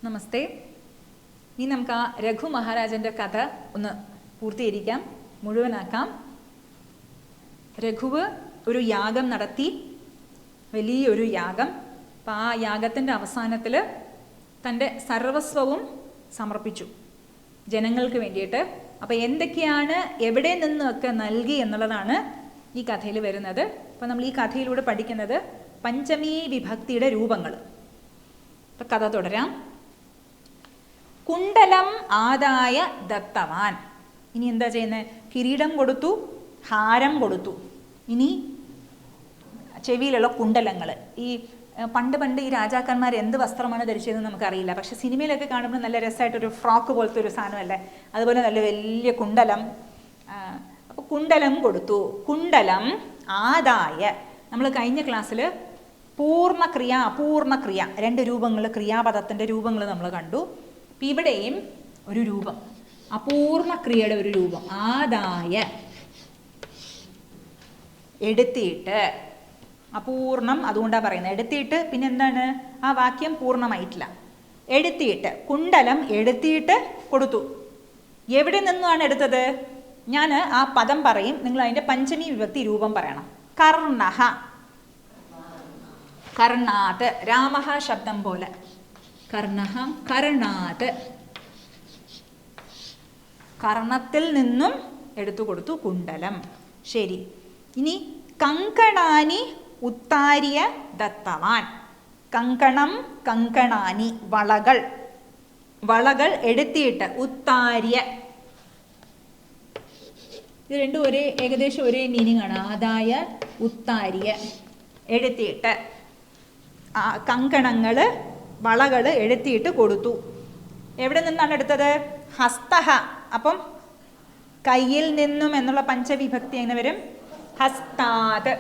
നമസ്തേ. ഇനി നമുക്ക് ആ രഘു മഹാരാജൻ്റെ കഥ ഒന്ന് പൂർത്തീകരിക്കാം, മുഴുവനാക്കാം. രഘുവ് ഒരു യാഗം നടത്തി, വലിയൊരു യാഗം. അപ്പം ആ യാഗത്തിൻ്റെ അവസാനത്തിൽ തൻ്റെ സർവസ്വവും സമർപ്പിച്ചു ജനങ്ങൾക്ക് വേണ്ടിയിട്ട്. അപ്പം എന്തൊക്കെയാണ് എവിടെ നിന്നൊക്കെ നൽകി എന്നുള്ളതാണ് ഈ കഥയിൽ വരുന്നത്. അപ്പം നമ്മൾ ഈ കഥയിലൂടെ പഠിക്കുന്നത് പഞ്ചമീ വിഭക്തിയുടെ രൂപങ്ങൾ. അപ്പം കഥ തുടരാം. കുണ്ടലം ആദായ ദത്തവാൻ. ഇനി എന്താ ചെയ്യുന്നത്? കിരീടം കൊടുത്തു, ഹാരം കൊടുത്തു. ഇനി ചെവിയിലുള്ള കുണ്ടലങ്ങൾ. ഈ പണ്ട് ഈ രാജാക്കന്മാർ എന്ത് വസ്ത്രമാണ് ധരിച്ചതെന്ന് നമുക്കറിയില്ല. പക്ഷെ സിനിമയിലൊക്കെ കാണുമ്പോൾ നല്ല രസമായിട്ടൊരു ഫ്രോക്ക് പോലത്തെ ഒരു സാധനമല്ലേ, അതുപോലെ നല്ല വലിയ കുണ്ടലം. അപ്പോൾ കുണ്ടലം കൊടുത്തു. കുണ്ടലം ആദായ. നമ്മൾ കഴിഞ്ഞ ക്ലാസ്സിൽ പൂർണ്ണക്രിയ അപൂർണക്രിയ രണ്ട് രൂപങ്ങൾ, ക്രിയാപദത്തിൻ്റെ രൂപങ്ങൾ നമ്മൾ കണ്ടു. ഇവിടെയും ഒരു രൂപം, അപൂർണക്രിയയുടെ ഒരു രൂപം. ആദായ, എടുത്തിട്ട്. അപൂർണം അതുകൊണ്ടാണ് പറയുന്നത്. എടുത്തിട്ട് പിന്നെ എന്താണ്? ആ വാക്യം പൂർണ്ണമായിട്ടില്ല. എടുത്തിട്ട്, കുണ്ടലം എടുത്തിട്ട് കൊടുത്തു. എവിടെ നിന്നാണ് എടുത്തത്? ഞാൻ ആ പദം പറയും, നിങ്ങൾ അതിൻ്റെ പഞ്ചമി വിഭക്തി രൂപം പറയണം. കർണഹ, കർണാത്. രാമഹ ശബ്ദം പോലെ. കർണഹ, കർണാത്. കർണത്തിൽ നിന്നും എടുത്തു കൊടുത്തു കുണ്ടലം. ശരി. ഇനി കങ്കണാനി ഉത്താര്യ ദത്തവാൻ. കങ്കണം, കങ്കണാനി വളകൾ. വളകൾ എടുത്തിട്ട്. ഉത്താര്യ. ഇത് രണ്ടും ഏകദേശം ഒരേ മീനിങ് ആണ്. ആദായ, ഉത്താര്യ. എടുത്തിട്ട്. കങ്കണങ്ങൾ, വളകൾ എടുത്തിട്ട് കൊടുത്തു. എവിടെ നിന്നാണ് എടുത്തത്? ഹസ്തഹ. അപ്പം കയ്യിൽ നിന്നും എന്നുള്ള പഞ്ചവിഭക്തി എങ്ങനെ വരും? ഹസ്താത്.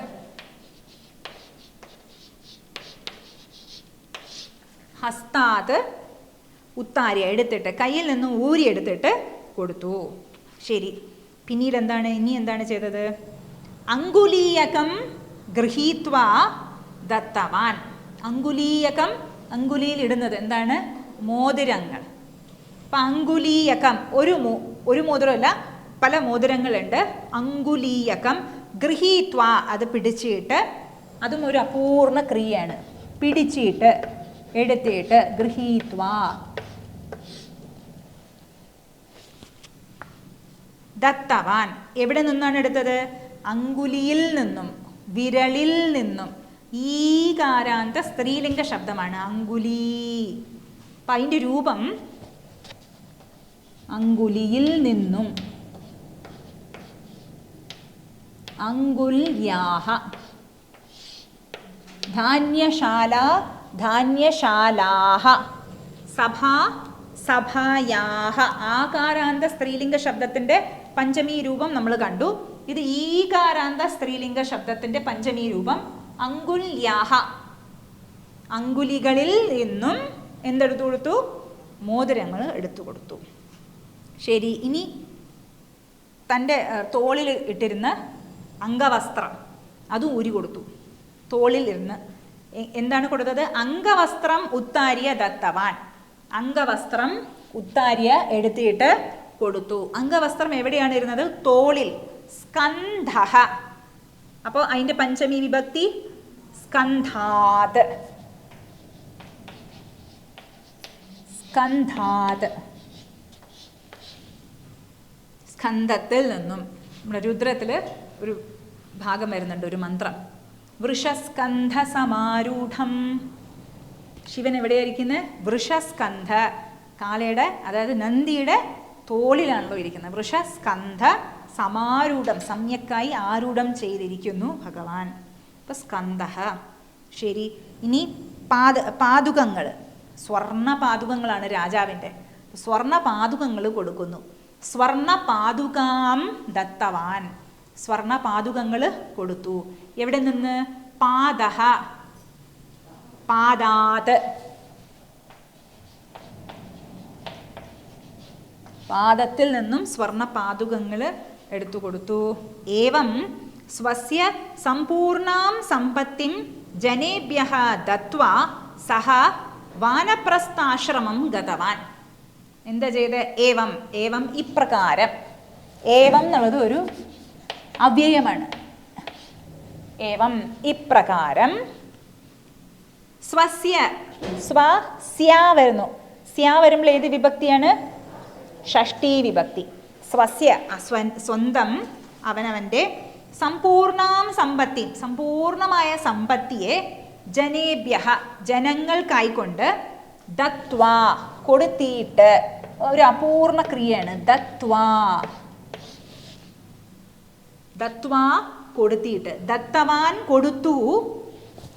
ഹസ്താത് ഉത്താര്യ. എടുത്തിട്ട്, കയ്യിൽ നിന്നും ഊരി എടുത്തിട്ട് കൊടുത്തു. ശരി. പിന്നീട് എന്താണ്? ഇനി എന്താണ് ചെയ്തത്? അങ്കുലീയകം ഗൃഹീത്വാ ദത്തവാൻ. അങ്കുലീയകം, അങ്കുലിയിൽ ഇടുന്നത് എന്താണ്? മോതിരങ്ങൾ. അപ്പം അങ്കുലീയകം ഒരു മോതിരമല്ല, പല മോതിരങ്ങളുണ്ട്. അങ്കുലീയകം ഗൃഹീത്വ, അത് പിടിച്ചിട്ട്. അതും ഒരു അപൂർണ ക്രിയയാണ്. പിടിച്ചിട്ട്, എടുത്തിട്ട്. ഗൃഹീത്വ. ദത്തവാൻ. എവിടെ നിന്നാണ് എടുത്തത്? അങ്കുലിയിൽ നിന്നും, വിരളിൽ നിന്നും. ഈകാരാന്ത സ്ത്രീലിംഗ ശബ്ദമാണ് അങ്കുലി. അപ്പം അതിൻ്റെ രൂപം അങ്കുലിയിൽ നിന്നും. അങ്കുല്യാഹ. ധാന്യശാല, ധാന്യശാലാഹ. സഭ, സഭായാഹ. ആകാരാന്ത സ്ത്രീലിംഗ ശബ്ദത്തിൻ്റെ പഞ്ചമി രൂപം നമ്മൾ കണ്ടു. ഇത് ഈകാരാന്ത സ്ത്രീലിംഗ ശബ്ദത്തിൻ്റെ പഞ്ചമി രൂപം അങ്കുല്യാഹ. അങ്കുലികളിൽ നിന്നും എന്തെടുത്തു കൊടുത്തു? മോതിരങ്ങൾ എടുത്തു കൊടുത്തു. ശരി. ഇനി തൻ്റെ തോളിൽ ഇട്ടിരുന്ന അംഗവസ്ത്രം അതും ഊരി കൊടുത്തു. തോളിൽ ഇരുന്ന് എന്താണ് കൊടുത്തത്? അംഗവസ്ത്രം ഉത്താര്യ ദത്തവാൻ. അംഗവസ്ത്രം ഉത്താര്യ എടുത്തിട്ട് കൊടുത്തു. അംഗവസ്ത്രം എവിടെയാണ് ഇരുന്നത്? തോളിൽ. സ്കന്ധഃ. അപ്പോൾ അതിൻ്റെ പഞ്ചമി വിഭക്തി സ്കന്ധാത്. സ്കന്ധാത്. സ്കന്ധത്തിൽ നിന്നും. നമ്മുടെ രുദ്രത്തിൽ ഒരു ഭാഗം വരുന്നുണ്ട്, ഒരു മന്ത്രം. വൃഷസ്കന്ധ സമാരൂഢം. ശിവൻ എവിടെയായിരിക്കുന്നത്? വൃഷസ്കന്ധ. കാളയുടെ, അതായത് നന്ദിയുടെ തോളിലാണല്ലോ ഇരിക്കുന്നത്. വൃഷസ്കന്ധ സമാരൂഢം. സമ്യക്കായി ആരൂഢം ചെയ്തിരിക്കുന്നു ഭഗവാൻ. ഇപ്പം സ്കന്ധഃ. ശരി. ഇനി പാതുകങ്ങൾ. സ്വർണ്ണ പാതുകങ്ങളാണ് രാജാവിൻ്റെ. സ്വർണ്ണ പാതുകങ്ങൾ കൊടുക്കുന്നു. സ്വർണ്ണ പാതുകാം ദത്തവാൻ. സ്വർണ്ണ പാതുകങ്ങൾ കൊടുത്തു. എവിടെ നിന്ന്? പാദഃ, പാദാത്. പാദത്തിൽ നിന്നും സ്വർണ്ണ പാതുകങ്ങൾ എടുത്തു കൊടുത്തു. ഏവം സ്വസ്യ സമ്പൂർണാം സമ്പത്തിം ജനേഭ്യഃ ദത്വാ സഹ വാനപ്രസ്ഥാശ്രമം ഗതവാൻ. എന്താ ചെയ്ത്? ഏവം ഏവം ഇപ്രകാരം. ഏവം എന്നുള്ളത് ഒരു അവ്യയമാണ്. ഏവം ഇപ്രകാരം. സ്വസ്യ സ്യാ വരുന്നു. സ്യാ വരുമ്പോൾ ഏത് വിഭക്തിയാണ്? ഷഷ്ടി വിഭക്തി. സ്വസ്യ സ്വന്തം, അവനവൻ്റെ സമ്പൂർണാം സമ്പത്തി, സമ്പൂർണമായ സമ്പത്തിയെ ജനേഭ്യഃ ജനങ്ങൾക്കായിക്കൊണ്ട് ദത്വാ കൊടുത്തിട്ട്, ഒരു അപൂർണ ക്രിയയാണ് ദത്വാ. ദത്വാ കൊടുത്തിട്ട്. ദത്തവാൻ കൊടുത്തു,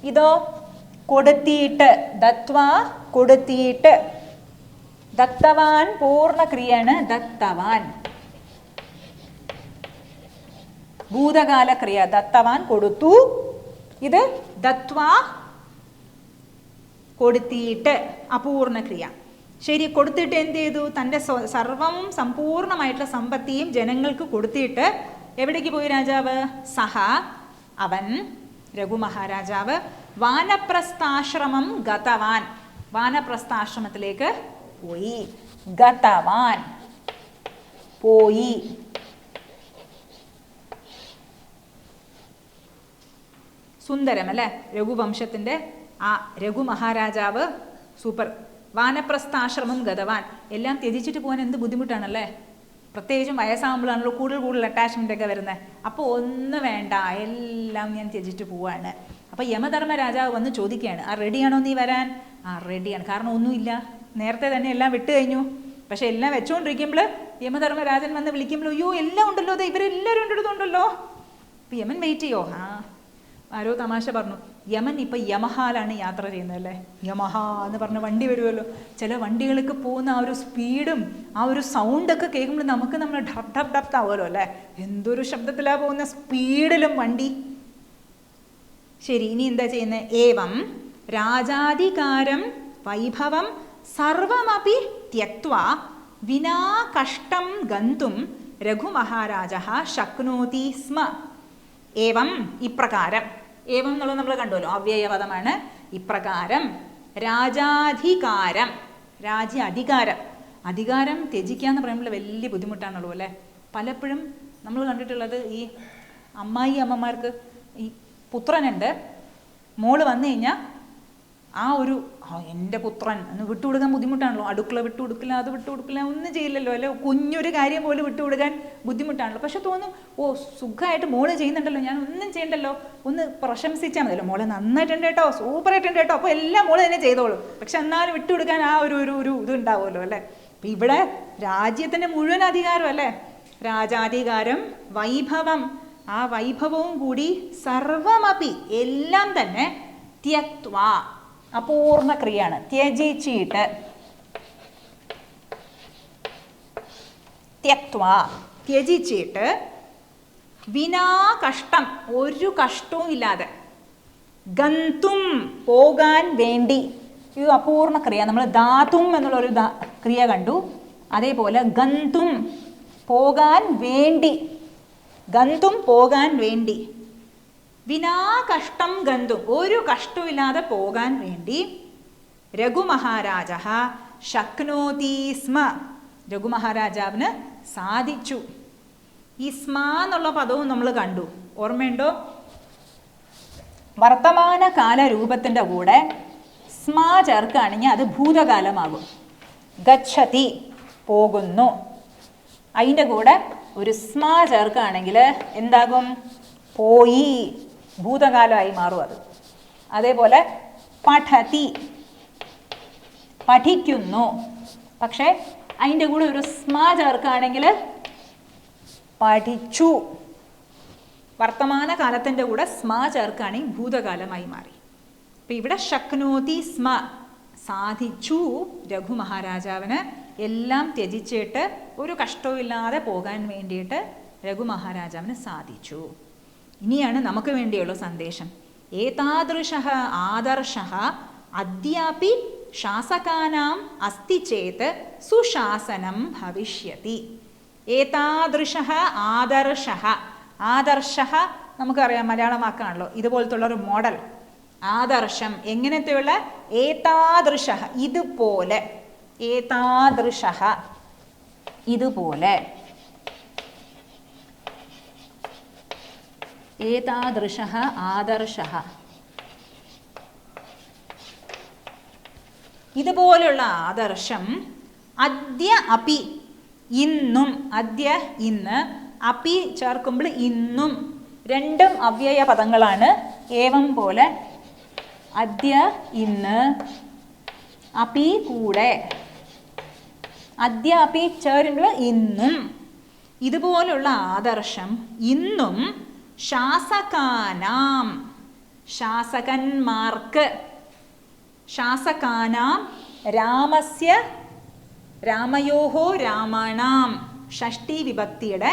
ഇതോ കൊടുത്തിട്ട്. ദത്വാ കൊടുത്തിട്ട്. ദത്തവാൻ പൂർണ്ണ ക്രിയയാണ് ദത്തവാൻ. ഭൂതകാല ക്രിയ. ദത്തവാൻ കൊടുത്തു, ഇത് ദത്വാ കൊടുത്തിട്ട് അപൂർണ ക്രിയ. ശരി, കൊടുത്തിട്ട് എന്ത് ചെയ്തു? തൻ്റെ സർവം സമ്പൂർണമായിട്ടുള്ള സമ്പത്തിയും ജനങ്ങൾക്ക് കൊടുത്തിട്ട് എവിടേക്ക് പോയി രാജാവ്? സഹ അവൻ, രഘുമഹാരാജാവ്, വാനപ്രസ്ഥാശ്രമം ഗതവാൻ, വാനപ്രസ്ഥാശ്രമത്തിലേക്ക് പോയി. ഗതവാൻ പോയി. സുന്ദരം അല്ലേ? രഘുവംശത്തിൻ്റെ ആ രഘുമഹാരാജാവ് സൂപ്പർ. വാനപ്രസ്ഥാശ്രമം ഗതവാൻ. എല്ലാം ത്യജിച്ചിട്ട് പോകാൻ എന്ത് ബുദ്ധിമുട്ടാണല്ലേ? പ്രത്യേകിച്ചും വയസ്സാകുമ്പോഴാണല്ലോ കൂടുതൽ അറ്റാച്ച്മെൻ്റ് ഒക്കെ വരുന്നത്. അപ്പോൾ ഒന്നും വേണ്ട, എല്ലാം ഞാൻ ത്യജിച്ചിട്ട് പോവാണ്. അപ്പോൾ യമധർമ്മ രാജാവ് വന്ന് ചോദിക്കുകയാണ്, ആ റെഡിയാണോ നീ വരാൻ? ആ റെഡിയാണ്. കാരണം ഒന്നുമില്ല, നേരത്തെ തന്നെ എല്ലാം വിട്ട് കഴിഞ്ഞു. പക്ഷെ എല്ലാം വെച്ചുകൊണ്ടിരിക്കുമ്പോൾ യമധർമ്മ രാജൻ വന്ന് വിളിക്കുമ്പോൾ, അയ്യോ എല്ലാം ഉണ്ടല്ലോ, അതെ ഇവരെല്ലാവരും ഉണ്ടെടുത്തുണ്ടല്ലോ. അപ്പോൾ യമൻ വെയിറ്റ് ചെയ്യോ? ആരോ തമാശ പറഞ്ഞു, യമൻ ഇപ്പം യമഹാലാണ് യാത്ര ചെയ്യുന്നത് അല്ലേ? യമഹ എന്ന് പറഞ്ഞ വണ്ടി വരുമല്ലോ. ചില വണ്ടികൾക്ക് പോകുന്ന ആ ഒരു സ്പീഡും ആ ഒരു സൗണ്ടൊക്കെ കേൾക്കുമ്പോൾ നമ്മൾ ഡബ് ഡബ് ഡബ് ആവുമല്ലോ അല്ലേ? എന്തൊരു ശബ്ദത്തിലാണ് പോകുന്ന, സ്പീഡിലും വണ്ടി. ശരി, ഇനി എന്താ ചെയ്യുന്നത്? ഏവം രാജാധികാരം വൈഭവം സർവമപി ത്യക്ത്വാ വിനാ കഷ്ടം ഗന്തും രഘുമഹാരാജഃ ശക്നോതി സ്മ. ഏവം ഇപ്രകാരം. ഏവം എന്നുള്ളത് നമ്മൾ കണ്ടുവല്ലോ, അവ്യയപദമാണ്. ഇപ്രകാരം രാജാധികാരം, രാജ്യ അധികാരം. അധികാരം ത്യജിക്കുക എന്ന് പറയുമ്പോൾ വലിയ ബുദ്ധിമുട്ടാണുള്ളൂ അല്ലേ? പലപ്പോഴും നമ്മൾ കണ്ടിട്ടുള്ളത് ഈ അമ്മായി അമ്മമാർക്ക് ഈ പുത്രനുണ്ട്, മോള് വന്നു കഴിഞ്ഞാൽ ആ ഒരു എൻ്റെ പുത്രൻ എന്ന് വിട്ടുകൊടുക്കാൻ ബുദ്ധിമുട്ടാണല്ലോ. അടുക്കള വിട്ടുകൊടുക്കില്ല, അത് വിട്ടുകൊടുക്കില്ല, ഒന്നും ചെയ്യില്ലല്ലോ അല്ലേ? കുഞ്ഞൊരു കാര്യം പോലും വിട്ടുകൊടുക്കാൻ ബുദ്ധിമുട്ടാണല്ലോ. പക്ഷെ തോന്നും, ഓ സുഖമായിട്ട് മോള് ചെയ്യുന്നുണ്ടല്ലോ, ഞാൻ ഒന്നും ചെയ്യണ്ടല്ലോ, ഒന്ന് പ്രശംസിച്ചാൽ മതിയല്ലോ, മോളെ നന്നായിട്ടുണ്ട് കേട്ടോ, സൂപ്പറായിട്ടുണ്ട് കേട്ടോ, അപ്പോൾ എല്ലാം മോള് തന്നെ ചെയ്തോളൂ. പക്ഷെ എന്നാലും വിട്ടുകൊടുക്കാൻ ആ ഒരു ഇത് ഉണ്ടാവുമല്ലോ അല്ലേ? അപ്പം ഇവിടെ രാജ്യത്തിൻ്റെ മുഴുവൻ അധികാരം അല്ലേ? രാജാധികാരം വൈഭവം, ആ വൈഭവവും കൂടി സർവമപി എല്ലാം തന്നെ ത്യക്ത്വാ അപൂർണ ക്രിയയാണ്, ത്യജിച്ചിട്ട്. ത്യക്ത്വാ ത്യജിച്ചിട്ട് വിനാ കഷ്ടം ഒരു കഷ്ടവും ഇല്ലാതെ ഗന്തും പോകാൻ വേണ്ടി. ഇത് അപൂർണ ക്രിയ. നമ്മൾ ധാതും എന്നുള്ളൊരു ക്രിയ കണ്ടു. അതേപോലെ ഗന്തും പോകാൻ വേണ്ടി, ഗന്തും പോകാൻ വേണ്ടി. വിനാ കഷ്ടം ഗന്തും ഒരു കഷ്ടമില്ലാതെ പോകാൻ വേണ്ടി രഘുമഹാരാജഃ ശക്നോതി സ്മ. രഘുമഹാരാജാവിന് സാധിച്ചു. ഈ സ്മ എന്നുള്ള പദവും നമ്മൾ കണ്ടു, ഓർമ്മയുണ്ടോ? വർത്തമാനകാല രൂപത്തിൻ്റെ കൂടെ സ്മ ചേർക്കുകയാണെങ്കിൽ അത് ഭൂതകാലമാകും. ഗച്ഛതി പോകുന്നു. അതിൻ്റെ കൂടെ ഒരു സ്മ ചേർക്കുകയാണെങ്കിൽ എന്താകും? പോയി, ഭൂതകാലമായി മാറും അത്. അതേപോലെ പഠതി പഠിക്കുന്നു. പക്ഷേ അതിൻ്റെ കൂടെ ഒരു സ്മ ചേർക്കുകയാണെങ്കിൽ പഠിച്ചു. വർത്തമാനകാലത്തിൻ്റെ കൂടെ സ്മ ചേർക്കുകയാണെങ്കിൽ ഭൂതകാലമായി മാറി. അപ്പം ഇവിടെ ശക്നോതി സ്മ സാധിച്ചു. രഘുമഹാരാജാവിന് എല്ലാം ത്യജിച്ചിട്ട് ഒരു കഷ്ടവുമില്ലാതെ പോകാൻ വേണ്ടിയിട്ട് രഘുമഹാരാജാവിന് സാധിച്ചു. ഇനിയാണ് നമുക്ക് വേണ്ടിയുള്ള സന്ദേശം. ഏതാദൃശഃ ആദർശഃ അദ്യാപി ശാസകാനാം അസ്തി ചേത് സുശാസനം ഭവിഷ്യതി. ഏതാദൃശഃ ആദർശഃ. ആദർശഃ നമുക്കറിയാം, മലയാളം വാക്കാണല്ലോ. ഇതുപോലത്തുള്ളൊരു മോഡൽ, ആദർശം എങ്ങനത്തെയുള്ള ഏതാദൃശ ഇതുപോലെ, ഏതാദൃശ ഇതുപോലെ, ഏതാദൃശ ആദർശ ഇതുപോലുള്ള ആദർശം അദ്യ അപി ഇന്നും, അദ്യ ഇന്ന്, അപി ചേർക്കുമ്പോൾ ഇന്നും, രണ്ടും അവ്യയ പദങ്ങളാണ്. ഏവം പോലെ അദ്യ ഇന്ന്, അപി കൂടെ, അദ്യ അപി ചേരുമ്പോൾ ഇന്നും, ഇതുപോലുള്ള ആദർശം ഇന്നും ശാസകാനാം, ശാസകന്മാർക്ക്, ശാസകാനാം രാമസ്യ, രാമയോഹോ രാമാണാം, ഷഷ്ടി വിഭക്തിയുടെ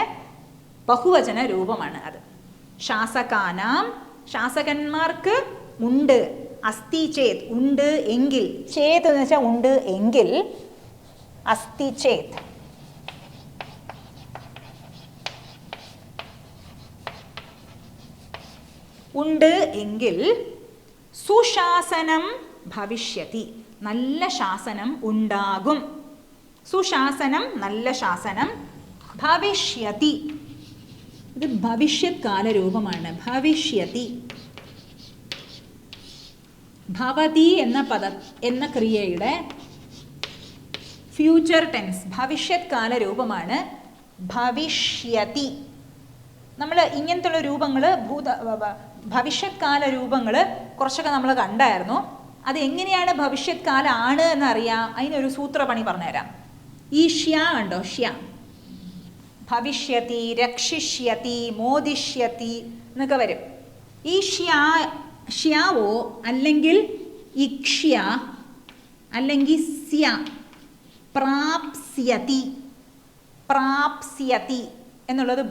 ബഹുവചന രൂപമാണ് അത്. ശാസകാനാം ശാസകന്മാർക്ക് ഉണ്ട്, അസ്തി ചേത് ഉണ്ട് എങ്കിൽ, ചേത് എന്ന് വെച്ചാൽ ഉണ്ട് എങ്കിൽ, അസ്തി ചേത് ഉണ്ട് എങ്കിൽ, സുശാസനം ഭവിഷ്യതി നല്ല ശാസനം ഉണ്ടാകും. സുശാസനം നല്ല ശാസനം, ഭവിഷ്യതി ഇത് ഭവിഷ്യത് കാലരൂപമാണ്. ഭവിഷ്യതി ഭവതി എന്ന എന്ന ക്രിയയുടെ ഫ്യൂച്ചർ ടെൻസ് ഭവിഷ്യത് കാലരൂപമാണ് ഭവിഷ്യതി. നമ്മൾ ഇങ്ങനത്തുള്ള രൂപങ്ങൾ ഭവിഷ്യത് കാല രൂപങ്ങൾ കുറച്ചൊക്കെ നമ്മൾ കണ്ടായിരുന്നു. അത് എങ്ങനെയാണ് ഭവിഷ്യത് കാലാണ് എന്നറിയാം. അതിനൊരു സൂത്രപണി പറഞ്ഞുതരാം. ഈ ഷ്യ ഉണ്ടോ, ഷ്യ, ഭവിഷ്യതി, രക്ഷിഷ്യതി, മോദിഷ്യതി എന്നൊക്കെ വരും. ഈ ഷ്യാവോ അല്ലെങ്കിൽ ഇക്ഷ്യ അല്ലെങ്കിൽ സ്യ, പ്രാപ്സ്യതി, പ്രാപ്സ്യതി എന്നുള്ളത്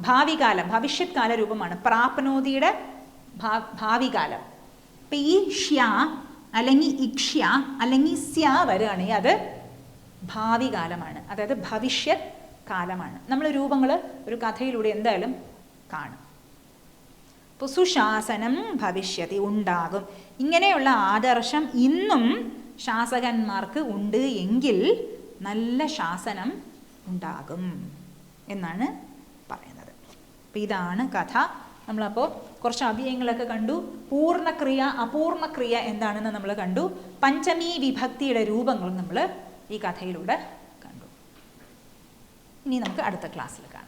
ഭാവികാലം ഭവിഷ്യത് കാല രൂപമാണ്. പ്രാപ്നോതിയുടെ ഭാവികാലം. അപ്പം ഈ ഷ്യ അല്ലെങ്കിൽ ഇക്ഷ്യ അല്ലെങ്കിൽ സ്യ വരികയാണെങ്കിൽ അത് ഭാവി കാലമാണ്, അതായത് ഭവിഷ്യത് കാലമാണ്. നമ്മൾ രൂപങ്ങൾ ഒരു കഥയിലൂടെ എന്തായാലും കാണും. അപ്പോൾ സുശാസനം ഭവിഷ്യതി ഉണ്ടാകും. ഇങ്ങനെയുള്ള ആദർശം ഇന്നും ശാസകന്മാർക്ക് ഉണ്ട് എങ്കിൽ നല്ല ശാസനം ഉണ്ടാകും എന്നാണ് പറയുന്നത്. അപ്പം ഇതാണ് കഥ. നമ്മളപ്പോൾ കുറച്ച് അവ്യയങ്ങളൊക്കെ കണ്ടു. പൂർണ്ണക്രിയ അപൂർണക്രിയ എന്താണെന്ന് നമ്മൾ കണ്ടു. പഞ്ചമി വിഭക്തിയുടെ രൂപങ്ങൾ നമ്മൾ ഈ കഥയിലൂടെ കണ്ടു. ഇനി നമുക്ക് അടുത്ത ക്ലാസ്സിൽ കാണാം.